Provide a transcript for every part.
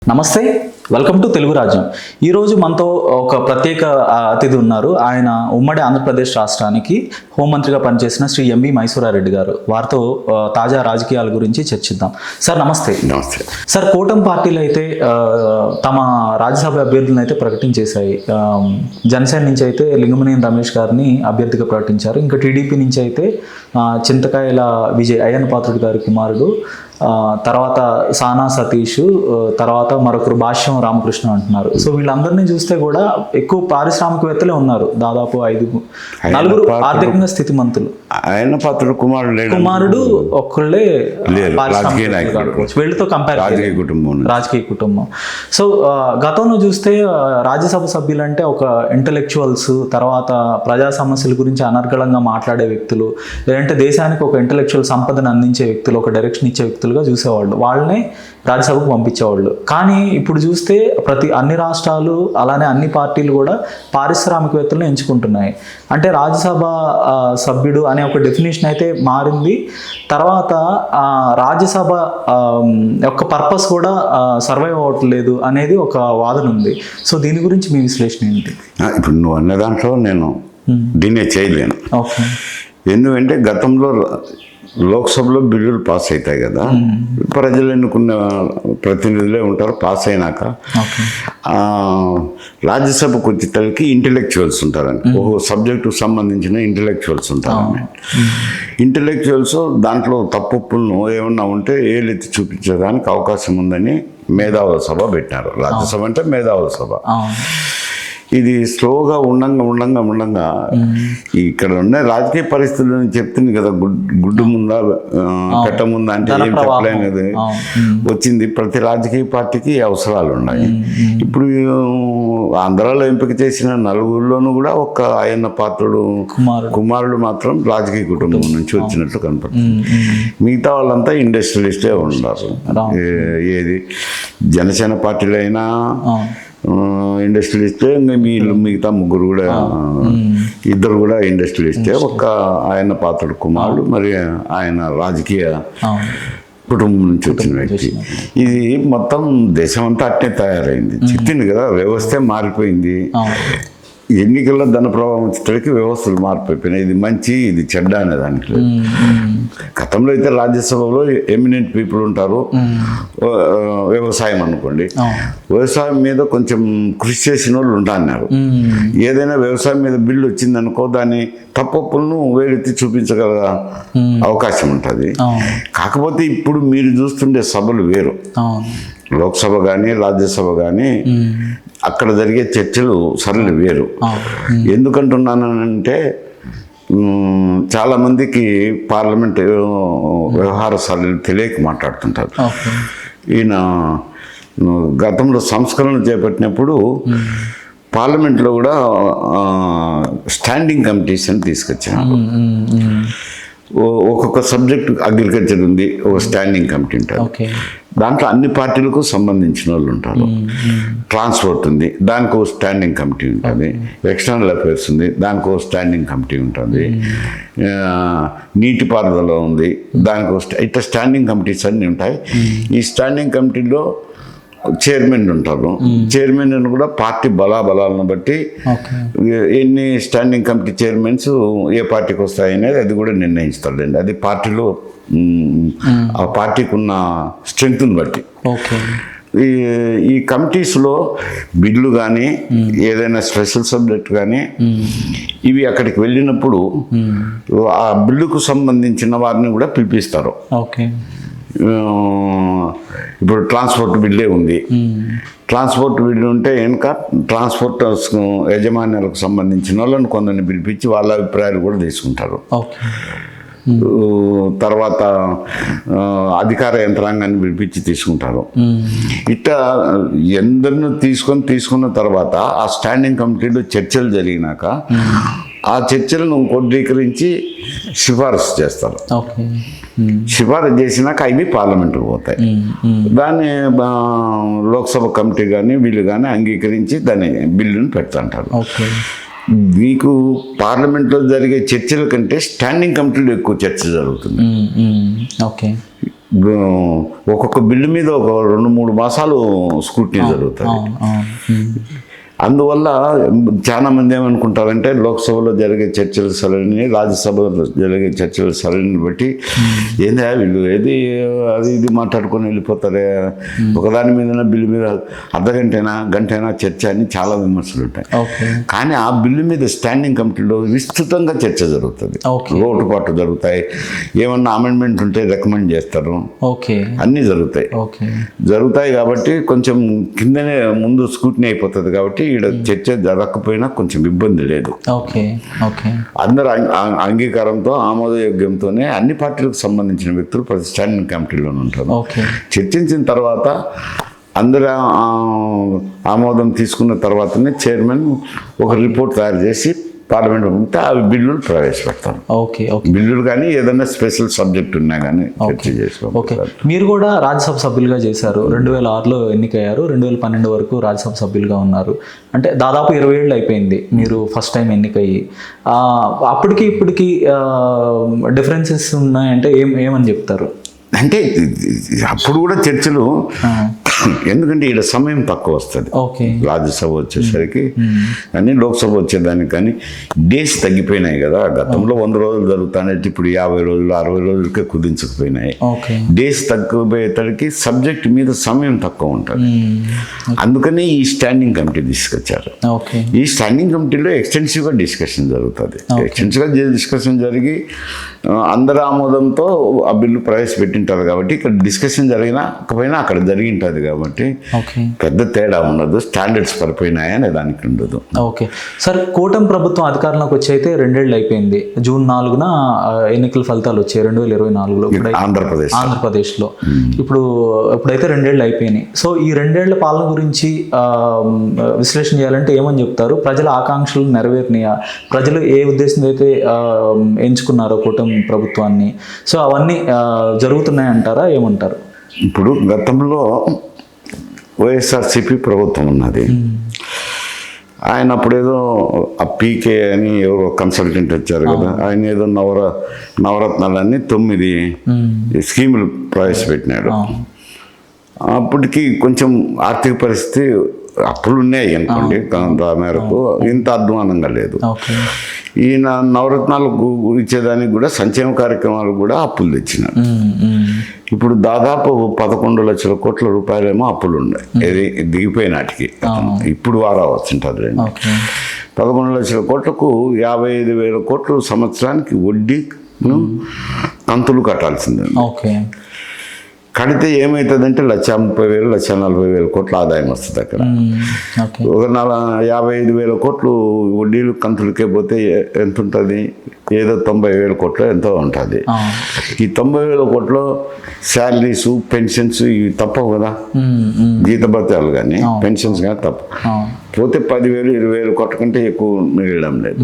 నమస్తే, welcome to Telugu రాజ్యం. ఈరోజు మనతో ఒక ప్రత్యేక అతిథి ఉన్నారు. ఆయన ఉమ్మడి ఆంధ్రప్రదేశ్ రాష్ట్రానికి హోంమంత్రిగా పనిచేసిన శ్రీ ఎంవి మైసూరారెడ్డి గారు. వారితో తాజా రాజకీయాల గురించి చర్చిద్దాం. సార్ నమస్తే. నమస్తే సార్, కూటమి పార్టీలు అయితే తమ రాజ్యసభ అభ్యర్థులను అయితే ప్రకటించేశాయి. జనసేన నుంచి అయితే లింగమనేని రమేష్ గారిని అభ్యర్థిగా ప్రకటించారు. ఇంకా టీడీపీ నుంచి అయితే చింతకాయల విజయ్ అయ్యన్న పాత్రుడు గారి కుమారుడు, తర్వాత సానా సతీష్, తర్వాత మరొకరు భాష్యం రామకృష్ణ అంటున్నారు. సో వీళ్ళందరినీ చూస్తే కూడా ఎక్కువ పారిశ్రామికవేత్తలే ఉన్నారు. దాదాపు 4 ఆర్థికంగా స్థితిమంతులు. ఆయన పాత్రుడు కుమారుడు ఒక్కళ్ళే వీళ్ళతో కంపేర్ రాజకీయ కుటుంబం. సో గతంలో చూస్తే రాజ్యసభ సభ్యులంటే ఒక ఇంటలెక్చువల్స్, తర్వాత ప్రజా సమస్యల గురించి అనర్గళంగా మాట్లాడే వ్యక్తులు, లేదంటే దేశానికి ఒక ఇంటలెక్చువల్ సంపదను అందించే వ్యక్తులు, ఒక డైరెక్షన్ ఇచ్చే వ్యక్తులుగా చూసేవాళ్ళు. వాళ్ళనే రాజ్యసభకు పంపించేవాళ్ళు. కానీ ఇప్పుడు చూస్తే అన్ని రాష్ట్రాలు అలానే అన్ని పార్టీలు కూడా పారిశ్రామికవేత్తలను ఎంచుకుంటున్నాయి. అంటే రాజ్యసభ సభ్యుడు అనే ఒక డెఫినేషన్ అయితే మారింది. తర్వాత రాజ్యసభ యొక్క పర్పస్ కూడా సర్వైవ్ అవ్వట్లేదు అనేది ఒక వాదన ఉంది. సో దీని గురించి మీ విశ్లేషణ ఏంటి? ఇప్పుడు నువ్వు అన్న దాంట్లో నేను దీన్నే చేయలేను. ఓకే. ఎందుకంటే గతంలో లోక్సభలో బిల్లులు పాస్ అవుతాయి కదా, ప్రజలు ఎన్నుకున్న ప్రతినిధులే ఉంటారు. పాస్ అయినాక రాజ్యసభకు వచ్చేసరికి ఇంటెలెక్చువల్స్ ఉంటారని, ఓహో సబ్జెక్టుకు సంబంధించిన ఇంటెలెక్చువల్స్ ఉంటారని. ఇంటెలెక్చువల్స్ దాంట్లో తప్పులను ఏమన్నా ఉంటే ఏలెత్తి చూపించడానికి అవకాశం ఉందని మేధావుల సభ పెట్టినారు. రాజ్యసభ అంటే మేధావుల సభ. ఇది స్లోగా ఉండంగా ఇక్కడ ఉన్న రాజకీయ పరిస్థితులను చెప్తుంది కదా, గుడ్డు ముందా పెట్ట ముందా అంటే ఏం చెప్పలేనిది వచ్చింది. ప్రతి రాజకీయ పార్టీకి అవసరాలు ఉన్నాయి. ఇప్పుడు ఆంధ్రాలో ఎంపిక చేసిన 4 కూడా ఒక్క అయ్యన్న పాత్రుడు కుమారుడు మాత్రం రాజకీయ కుటుంబం నుంచి వచ్చినట్లు కనపడుతుంది. మిగతా వాళ్ళంతా ఇండస్ట్రియలిస్టే ఉన్నారు. ఏది జనసేన పార్టీలో అయినా ఇండస్ట్రియలిస్టే, మిగతా 3 కూడా 2 కూడా ఇండస్ట్రియలిస్టే. ఒక్క ఆయన పాత్రుడు కుమారుడు మరి ఆయన రాజకీయ కుటుంబం నుంచి వచ్చిన వ్యక్తి. ఇది మొత్తం దేశం అంతా అట్నే తయారైంది. చెప్పింది కదా, వ్యవస్థే మారిపోయింది. ఎన్నికల్లో ధన ప్రభావం వచ్చేసరికి వ్యవస్థలు మారిపోయినాయి. ఇది మంచి, ఇది చెడ్డ అనే దానికి లేదు. గతంలో అయితే రాజ్యసభలో ఎమినెంట్ పీపుల్ ఉంటారు. వ్యవసాయం అనుకోండి, వ్యవసాయం మీద కొంచెం కృషి చేసిన వాళ్ళు ఉంటాన్నారు. ఏదైనా వ్యవసాయం మీద బిల్లు వచ్చిందనుకో, దాన్ని తప్పులను వేలెత్తి చూపించగల అవకాశం ఉంటుంది. కాకపోతే ఇప్పుడు మీరు చూస్తుండే సభలు వేరు. లోక్సభ కానీ రాజ్యసభ కానీ అక్కడ జరిగే చర్చలు సరళి వేరు. ఎందుకంటున్నానంటే చాలామందికి పార్లమెంట్ వ్యవహార సరళి తెలియక మాట్లాడుతుంటారు. ఈయన గతంలో సంస్కరణలు చేపట్టినప్పుడు పార్లమెంట్లో కూడా స్టాండింగ్ కమిటీస్ అని తీసుకొచ్చినారు. ఒక్కొక్క సబ్జెక్ట్, అగ్రికల్చర్ ఉంది, ఒక స్టాండింగ్ కమిటీ ఉంటుంది. దాంట్లో అన్ని పార్టీలకు సంబంధించిన వాళ్ళు ఉంటారు. ట్రాన్స్పోర్ట్ ఉంది, దానికి ఒక స్టాండింగ్ కమిటీ ఉంటుంది. ఎక్స్టర్నల్ అఫైర్స్ ఉంది, దానికి ఒక స్టాండింగ్ కమిటీ ఉంటుంది. నీటిపారుదల ఉంది, దానికి ఇట్లా స్టాండింగ్ కమిటీస్ అన్నీ ఉంటాయి. ఈ స్టాండింగ్ కమిటీలో చైర్మన్ ఉంటారు. చైర్మన్ కూడా పార్టీ బలాబలాలను బట్టి ఎన్ని స్టాండింగ్ కమిటీ చైర్మన్స్ ఏ పార్టీకి వస్తాయనేది అది కూడా నిర్ణయిస్తారండి. అది పార్టీలో ఆ పార్టీకి ఉన్న స్ట్రెంగ్త్ని బట్టి. ఈ కమిటీస్లో బిల్లు కానీ ఏదైనా స్పెషల్ సబ్జెక్ట్ కానీ ఇవి అక్కడికి వెళ్ళినప్పుడు ఆ బిల్లుకు సంబంధించిన వారిని కూడా పిలిపిస్తారు. ఇప్పుడు ట్రాన్స్పోర్ట్ బిల్లే ఉంది. ట్రాన్స్పోర్ట్ బిల్లు ఉంటే వెనుక ట్రాన్స్పోర్ట్ యజమానులకు సంబంధించిన వాళ్ళని కొందరిని పిలిపించి వాళ్ళ అభిప్రాయాలు కూడా తీసుకుంటారు. తర్వాత అధికార యంత్రాంగాన్ని పిలిపించి తీసుకుంటారు. ఇట్లా ఎందరిని తీసుకున్న తర్వాత ఆ స్టాండింగ్ కమిటీలో చర్చలు జరిగినాక ఆ చర్చలను క్రోడీకరించి సిఫారసు చేస్తారు. సిఫారసు చేసినాక అవి పార్లమెంటుకు పోతాయి. దాన్ని లోక్సభ కమిటీ కానీ వీళ్ళు కానీ అంగీకరించి దాన్ని బిల్లును పెడుతుంటారు. మీకు పార్లమెంట్లో జరిగే చర్చల కంటే స్టాండింగ్ కమిటీలో ఎక్కువ చర్చ జరుగుతుంది. ఒక్కొక్క బిల్లు మీద ఒక 2-3 మాసాలు స్క్రూటినీ జరుగుతుంది. అవును అవును. అందువల్ల చాలా మంది ఏమనుకుంటారంటే లోక్సభలో జరిగే చర్చల సరళిని, రాజ్యసభలో జరిగే చర్చల సరళిని బట్టి ఏందా వీళ్ళు ఏది అది ఇది మాట్లాడుకొని వెళ్ళిపోతారే, ఒకదాని మీద బిల్లు మీద గంటైనా చర్చ అని చాలా విమర్శలు ఉంటాయి. కానీ ఆ బిల్లు మీద స్టాండింగ్ కమిటీలో విస్తృతంగా చర్చ జరుగుతుంది, లోటుపాటు జరుగుతాయి, ఏమన్నా అమెండ్మెంట్ ఉంటే రికమెండ్ చేస్తారు, అన్నీ జరుగుతాయి కాబట్టి కొంచెం కిందనే ముందు స్క్రూటినీ అయిపోతుంది. కాబట్టి ఈడ చర్చ జరగకపోయినా కొంచెం ఇబ్బంది లేదు. అందరు అంగీకారంతో ఆమోదయోగ్యంతోనే అన్ని పార్టీలకు సంబంధించిన వ్యక్తులు ప్రతి స్టాండింగ్ కమిటీలో ఉంటారు. చర్చించిన తర్వాత అందరూ ఆమోదం తీసుకున్న తర్వాతనే చైర్మన్ ఒక రిపోర్ట్ తయారు చేసి పార్లమెంట్ ఉంటే అవి బిల్లులు ప్రవేశపెడతారు. బిల్లులు కానీ ఏదైనా స్పెషల్ సబ్జెక్ట్ ఉన్నా కానీ చర్చ చేసుకోవాలి. మీరు కూడా రాజ్యసభ సభ్యులుగా చేశారు, 2006లో ఎన్నికయ్యారు, 2012 వరకు రాజ్యసభ సభ్యులుగా ఉన్నారు. అంటే దాదాపు 20 ఏళ్ళు అయిపోయింది మీరు ఫస్ట్ టైం ఎన్నికయ్యి. అప్పటికి ఇప్పటికి డిఫరెన్సెస్ ఉన్నాయంటే ఏమని చెప్తారు? అంటే అప్పుడు కూడా చర్చలు, ఎందుకంటే ఇక్కడ సమయం తక్కువ వస్తుంది. రాజ్యసభ వచ్చేసరికి కానీ లోక్సభ వచ్చేదానికి కానీ డేస్ తగ్గిపోయినాయి కదా. గతంలో 100 రోజులు జరుగుతానంటే ఇప్పుడు 50 రోజులు 60 రోజులకే కుదించకపోయినాయి. డేస్ తగ్గిపోయేసరికి సబ్జెక్ట్ మీద సమయం తక్కువ ఉంటుంది. అందుకని ఈ స్టాండింగ్ కమిటీ తీసుకొచ్చారు. ఈ స్టాండింగ్ కమిటీలో ఎక్స్టెన్సివ్గా డిస్కషన్ జరుగుతుంది. ఎక్స్టెన్సివ్గా డిస్కషన్ జరిగి అందరి ఆమోదంతో ఆ బిల్లు ప్రవేశపెట్టింటారు. కాబట్టి ఇక్కడ డిస్కషన్ జరిగినాకపోయినా అక్కడ జరిగి ఉంటుంది కాబట్టి పెద్ద తేడా ఉండదు, స్టాండర్డ్స్ పడిపోయినాయని దానికి ఉండదు. సార్, కూటమి ప్రభుత్వం అధికారంలోకి వచ్చి అయితే 2 ఏళ్ళు అయిపోయింది. జూన్ 4న ఎన్నికల ఫలితాలు వచ్చాయి 2024లో ఆంధ్రప్రదేశ్లో. ఇప్పుడైతే 2 ఏళ్ళు అయిపోయినాయి. సో ఈ 2 ఏళ్ల పాలన గురించి విశ్లేషణ చేయాలంటే ఏమని చెప్తారు? ప్రజల ఆకాంక్షలు నెరవేరినాయా? ప్రజలు ఏ ఉద్దేశంతో అయితే ఎంచుకున్నారో కూటమి ప్రభుత్వాన్ని, సో అవన్నీ జరుగుతున్నాయంటారా, ఏమంటారు? ఇప్పుడు గతంలో వైఎస్ఆర్సీపీ ప్రభుత్వం ఉన్నది. ఆయన అప్పుడేదో ఆ పీకే అని ఎవరో కన్సల్టెంట్ వచ్చారు కదా, ఆయన ఏదో నవరత్నాలన్నీ 9 స్కీములు ప్రవేశపెట్టినాడు. అప్పటికి కొంచెం ఆర్థిక పరిస్థితి అప్పులు ఉన్నాయి అనుకోండి, ఆ మేరకు ఇంత అధ్వానంగా లేదు. ఈయన నవరత్నాలకు ఇచ్చేదానికి కూడా సంక్షేమ కార్యక్రమాలు కూడా అప్పులు తెచ్చినారు. ఇప్పుడు దాదాపు 11 లక్షల కోట్ల రూపాయలేమో అప్పులు ఉన్నాయి, ఇది దిగిపోయినాటికి. ఇప్పుడు వారా వచ్చింటుంది. 11 లక్షల కోట్లకు 55,000 కోట్లు సంవత్సరానికి వడ్డీ కంతులు కట్టాల్సిందే. కడితే ఏమవుతుందంటే 1,30,000 1,40,000 కోట్ల ఆదాయం వస్తుంది అక్కడ. ఒక 55,000 కోట్లు వడ్డీలు కంతులకే పోతే ఎంత ఉంటుంది? ఏదో 90,000 కోట్లు ఎంతో ఉంటుంది. ఈ 90,000 కోట్లు శాలరీస్, పెన్షన్స్ ఇవి తప్పవు కదా, జీతభత్యాలు కానీ పెన్షన్స్ కానీ తప్ప పోతే 10,000 20,000 కోట్ల కంటే ఎక్కువ మిగలడం లేదు.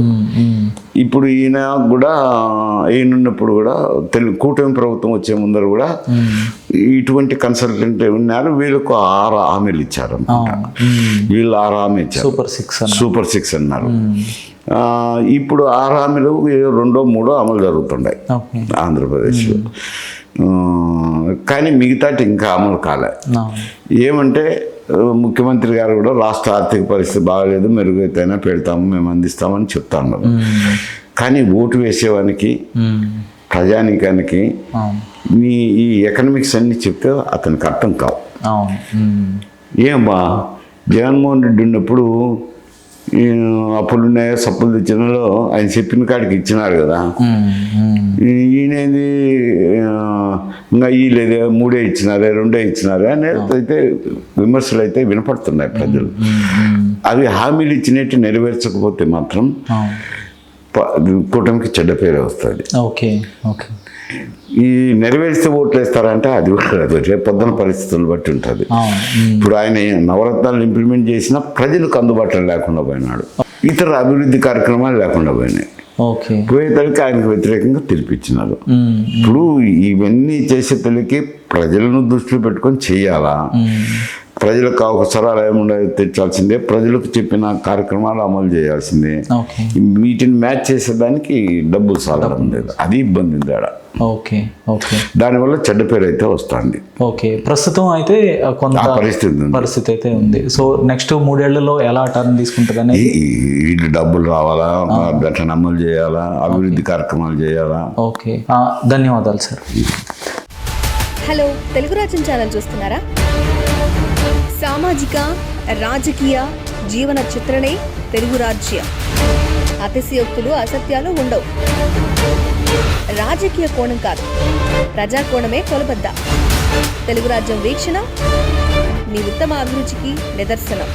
ఇప్పుడు ఈయనున్నప్పుడు కూడా కూటమి ప్రభుత్వం వచ్చే ముందర కూడా ఇటువంటి కన్సల్టెంట్ ఉన్నారు. వీళ్ళకు 6 హామీలు ఇచ్చారు. వీళ్ళు 6 హామీ ఇచ్చారు, సూపర్ 6 అన్నారు. ఇప్పుడు 6 హామీలు 2-3 అమలు జరుగుతున్నాయి ఆంధ్రప్రదేశ్లో. కానీ మిగతాటి ఇంకా అమలు కాలే. ఏమంటే ముఖ్యమంత్రి గారు కూడా రాష్ట్ర ఆర్థిక పరిస్థితి బాగాలేదు, మెరుగైతేనే పెడతాము, మేము అందిస్తామని చెప్తాను. కానీ ఓటు వేసేవానికి, ప్రజానీకానికి ఈ ఎకనామిక్స్ అన్ని చెప్తే అతనికి అర్థం కావు. ఏమా జగన్మోహన్ రెడ్డి ఉన్నప్పుడు అప్పులున్నాయో సప్పులు తెచ్చినలో ఆయన చెప్పిన కాడికి ఇచ్చినారు కదా. ఈయనేది ఇంకా లేదు, 3 ఇచ్చినారే, 2 ఇచ్చినారే అనేది అయితే విమర్శలు అయితే వినపడుతున్నాయి ప్రజలు. అవి హామీలు ఇచ్చినట్టు నెరవేర్చకపోతే మాత్రం కూటమికి చెడ్డ పేరు వస్తుంది. ఈ నెరవేర్స్తే ఓట్లు వేస్తారంటే అది కూడా రేపు పొద్దున పరిస్థితులను బట్టి ఉంటుంది. ఇప్పుడు ఆయన నవరత్నాలు ఇంప్లిమెంట్ చేసినా ప్రజలకు అందుబాటులో లేకుండా పోయినాడు, ఇతర అభివృద్ధి కార్యక్రమాలు లేకుండా పోయినాయి. పోయేతలకి ఆయనకు వ్యతిరేకంగా తెలిపించినారు. ఇప్పుడు ఇవన్నీ చేసే తల్లికి ప్రజలను దృష్టిలో పెట్టుకొని చేయాలా, ప్రజలకు అవసరాలు ఏముండే తెచ్చాల్సిందే, ప్రజలకు చెప్పిన కార్యక్రమాలు అమలు చేయాల్సిందే. ఓకే వీటిని మ్యాచ్ చేసేదానికి డబ్బులు సాగడం లేదు, అది ఇబ్బంది ఉంది ఆడ. ఓకే ఓకే దానివల్ల చెడ్డ పేరు అయితే వస్తుంది. ఓకే ప్రస్తుతం అయితే కొంత ఆ పరిస్థితి అయితే ఉంది. సో నెక్స్ట్ 3 ఏళ్లలో ఎలా టర్న్ తీసుకుంటుంది అనేది వీళ్ళు డబ్బులు రావాలా, దాంట్లో అమలు చేయాలా, అభివృద్ధి కార్యక్రమాలు చేయాలా. ఓకే ధన్యవాదాలు సార్. హలో, తెలుగు రాజ్యం ఛానల్ చూస్తున్నారా? సామాజిక రాజకీయ జీవన చిత్రణే తెలుగు రాజ్యం. అతిశయోక్తులు అసత్యాలు ఉండవు. రాజకీయ కోణం కాదు, ప్రజా కోణమే కొలబద్ద. తెలుగు రాజ్యం వీక్షణ మీ ఉత్తమ అభిరుచికి నిదర్శనం.